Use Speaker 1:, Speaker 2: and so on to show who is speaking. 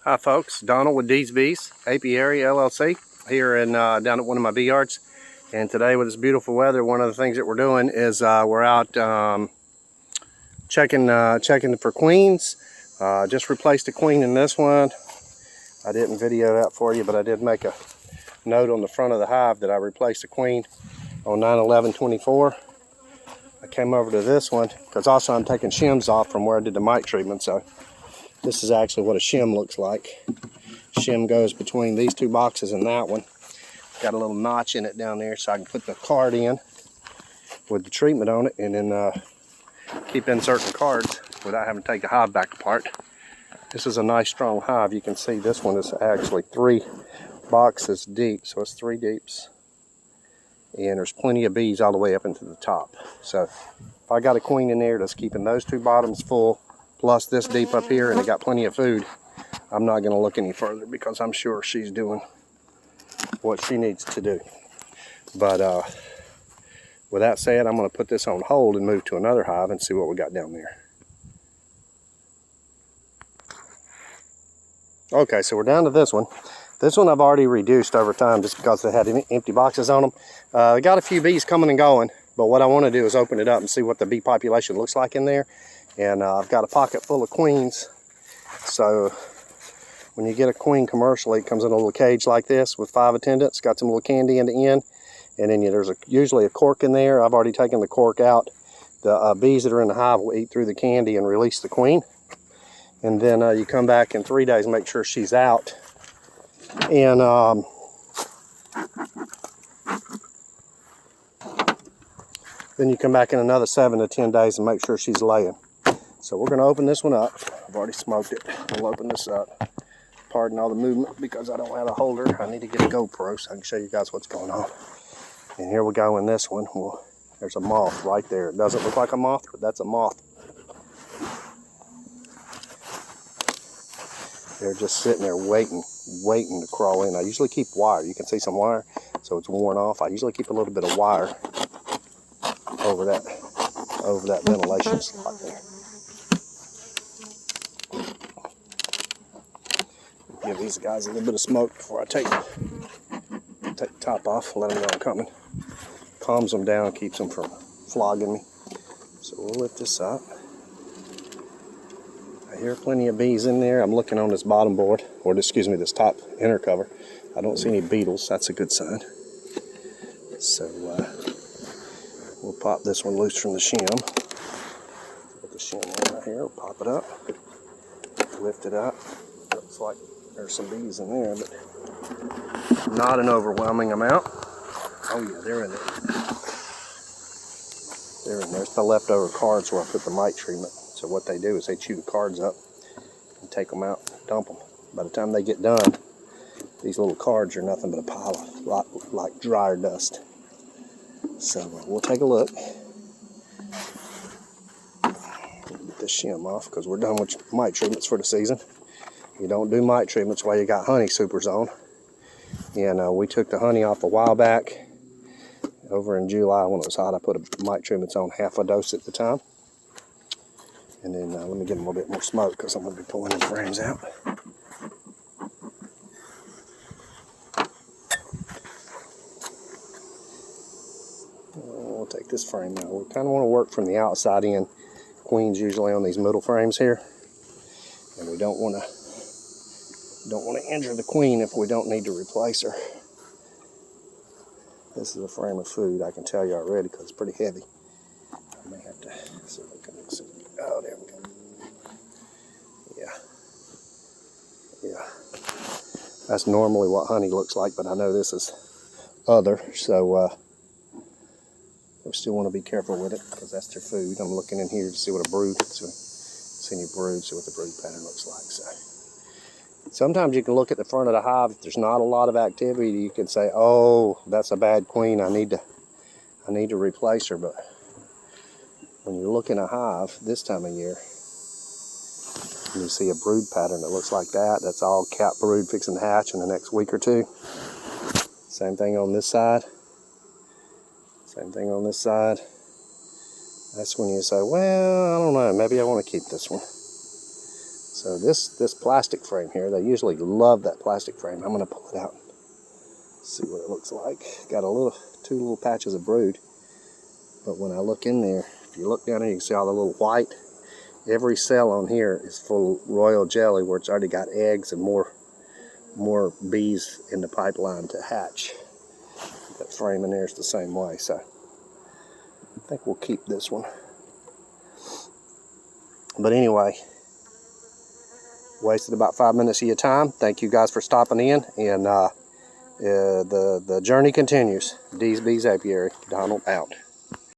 Speaker 1: Hi folks, Donald with Dees Bees, Apiary LLC, here in down at one of my bee yards. And today with this beautiful weather, one of the things that we're doing is we're out checking for queens. Just replaced a queen in this one. I didn't video that for you, but I did make a note on the front of the hive that I replaced a queen on 9/11/24. I came over to this one because also I'm taking shims off from where I did the mite treatment, so this is actually what a shim looks like. Shim goes between these two boxes and that one. Got a little notch in it down there so I can put the card in with the treatment on it, and then keep inserting cards without having to take the hive back apart. This is a nice strong hive. You can see this one is actually 3 boxes deep, so it's 3 deeps. And there's plenty of bees all the way up into the top. So if I got a queen in there that's keeping those 2 bottoms full, plus this deep up here, and it got plenty of food, I'm not going to look any further because I'm sure she's doing what she needs to do. But with that said, I'm going to put this on hold and move to another hive and see what we got down there. Okay, so we're down to this one. This one I've already reduced over time just because they had empty boxes on them. I got a few bees coming and going, but what I want to do is open it up and see what the bee population looks like in there. And I've got a pocket full of queens. So when you get a queen commercially, it comes in a little cage like this with 5 attendants, got some little candy in the end, and then there's usually a cork in there. I've already taken the cork out. The bees that are in the hive will eat through the candy and release the queen. And then you come back in 3 days and make sure she's out. And then you come back in another 7 to 10 days and make sure she's laying. So we're going to open this one up. I've already smoked it. We'll open this up. Pardon all the movement because I don't have a holder. I need to get a GoPro so I can show you guys what's going on. And here we go in this one. Well, there's a moth right there. It doesn't look like a moth, but that's a moth. They're just sitting there waiting to crawl in. I usually keep wire. You can see some wire, so it's worn off. I usually keep a little bit of wire over that ventilation slot there. Give these guys a little bit of smoke before I take the top off, let them know I'm coming. Calms them down, keeps them from flogging me. So we'll lift this up. I hear plenty of bees in there. I'm looking on this bottom board, or excuse me, this top inner cover. I don't see any beetles. That's a good sign. So we'll pop this one loose from the shim. Put the shim on right here. We'll pop it up, lift it up. Looks like there's some bees in there, but not an overwhelming amount. Oh yeah, they're in there. They're in there. It's the leftover cards where I put the mite treatment. So what they do is they chew the cards up and take them out and dump them. By the time they get done, these little cards are nothing but a pile of like dryer dust. So we'll take a look. Get this shim off because we're done with mite treatments for the season. You don't do mite treatments while you got honey supers on. And we took the honey off a while back. Over in July when it was hot, I put a mite treatments on half a dose at the time. And then let me get a little bit more smoke because I'm going to be pulling the frames out. We'll take this frame out. We kind of want to work from the outside in. Queen's usually on these middle frames here. And we don't want to injure the queen if we don't need to replace her. This is a frame of food, I can tell you already, because it's pretty heavy. I may have to see if I can see. Oh, there we go. Yeah. That's normally what honey looks like, but I know this is other, so we still want to be careful with it, because that's their food. I'm looking in here to see what a brood, see any brood, see what the brood pattern looks like. So sometimes you can look at the front of the hive. If there's not a lot of activity, you can say, "Oh, that's a bad queen. I need to replace her." But when you look in a hive this time of year, and you see a brood pattern that looks like that, that's all cap brood fixing to hatch in the next week or 2. Same thing on this side. Same thing on this side. That's when you say, "Well, I don't know. Maybe I want to keep this one." So this plastic frame here, they usually love that plastic frame. I'm going to pull it out, see what it looks like. Got two little patches of brood, but when I look in there, if you look down here, you can see all the little white. Every cell on here is full of royal jelly, where it's already got eggs and more bees in the pipeline to hatch. That frame in there is the same way, so I think we'll keep this one. But anyway, wasted about 5 minutes of your time. Thank you guys for stopping in, and the journey continues. Dees Bees Apiary, Donald out.